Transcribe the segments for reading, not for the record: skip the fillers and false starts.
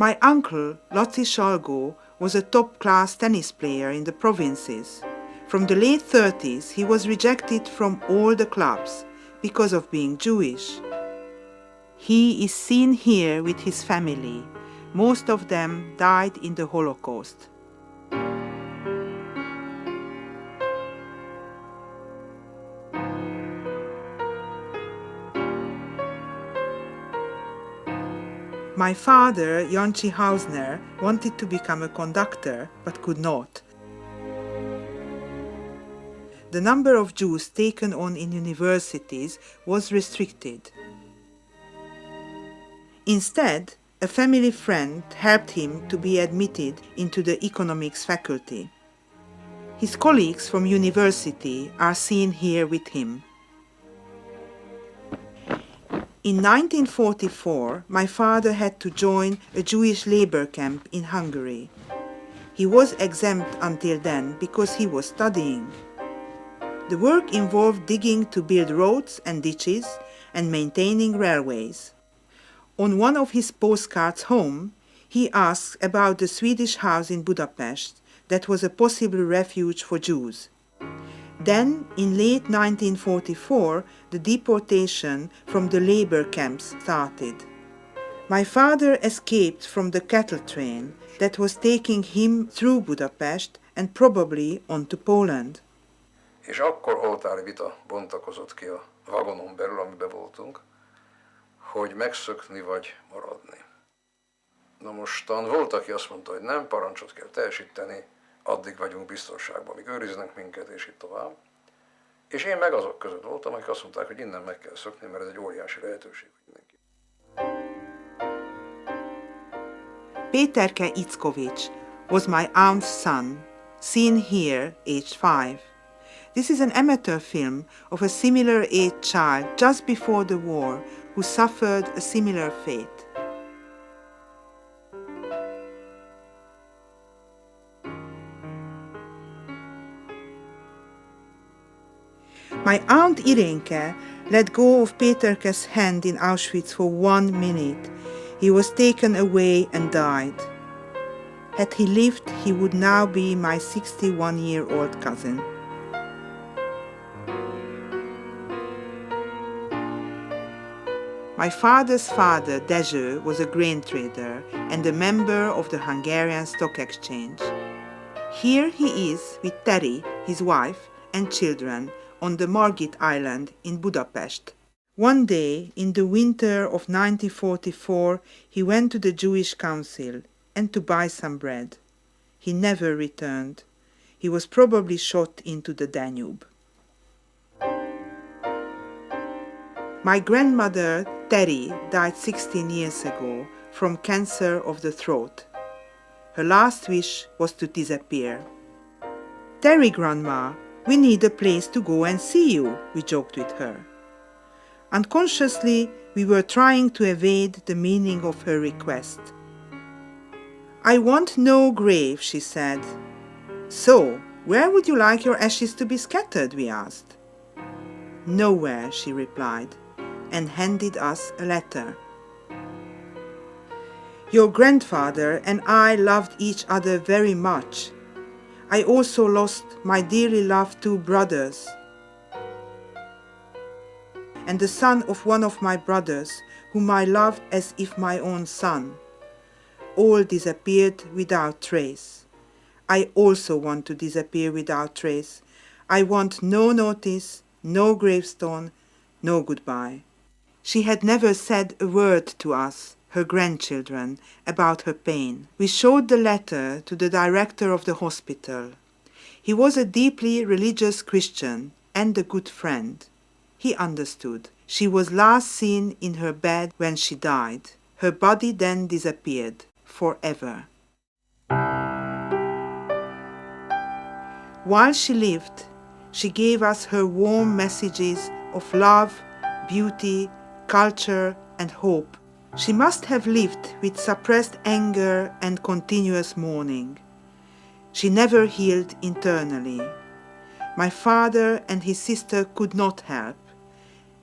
My uncle, Laci Salgó, was a top-class tennis player in the provinces. From the late 30s, he was rejected from all the clubs because of being Jewish. He is seen here with his family. Most of them died in the Holocaust. My father, Jancsi Hausner, wanted to become a conductor, but could not. The number of Jews taken on in universities was restricted. Instead, a family friend helped him to be admitted into the economics faculty. His colleagues from university are seen here with him. In 1944, my father had to join a Jewish labor camp in Hungary. He was exempt until then because he was studying. The work involved digging to build roads and ditches and maintaining railways. On one of his postcards home, he asks about the Swedish house in Budapest that was a possible refuge for Jews. Then, in late 1944, the deportation from the labor camps started. My father escaped from the cattle train that was taking him through Budapest and probably on to Poland. És akkor oltári vita bontakozott ki a vagonon belül, amiben voltunk, hogy megszökni vagy maradni. Na mostan volt, aki azt mondta, hogy nem, parancsot kell teljesíteni, addig vagyunk biztonságban, míg őriznek minket, és így tovább. És én meg azok között voltam, akik azt mondták, hogy innen meg kell szökni, mert ez egy óriási lehetőség mindenki. Péterke Ickovics was my aunt's son, seen here, aged 5. This is an amateur film of a similar age child just before the war who suffered a similar fate. My aunt Irénke let go of Péterke's hand in Auschwitz for 1 minute. He was taken away and died. Had he lived, he would now be my 61-year-old cousin. My father's father, Dezső, was a grain trader and a member of the Hungarian Stock Exchange. Here he is with Teri, his wife, and children on the Margit Island in Budapest. One day, in the winter of 1944, he went to the Jewish Council and to buy some bread. He never returned. He was probably shot into the Danube. My grandmother, Teri, died 16 years ago from cancer of the throat. Her last wish was to disappear. "Teri, Grandma, we need a place to go and see you," we joked with her. Unconsciously, we were trying to evade the meaning of her request. "I want no grave," she said. "So, where would you like your ashes to be scattered?" we asked. "Nowhere," she replied, and handed us a letter. "Your grandfather and I loved each other very much. I also lost my dearly loved 2 brothers and the son of one of my brothers, whom I loved as if my own son. All disappeared without trace. I also want to disappear without trace. I want no notice, no gravestone, no goodbye." She had never said a word to us, her grandchildren, about her pain. We showed the letter to the director of the hospital. He was a deeply religious Christian and a good friend. He understood. She was last seen in her bed when she died. Her body then disappeared forever. While she lived, she gave us her warm messages of love, beauty, culture, and hope. She must have lived with suppressed anger and continuous mourning. She never healed internally. My father and his sister could not help.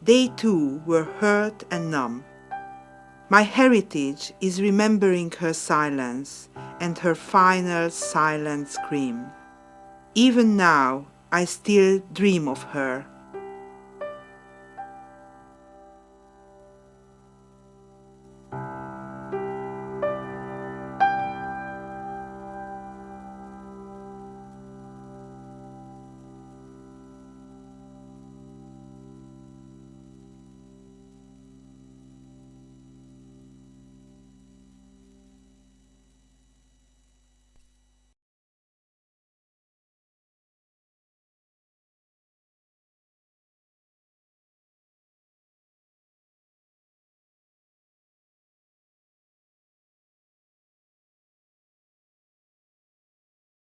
They too were hurt and numb. My heritage is remembering her silence and her final silent scream. Even now, I still dream of her.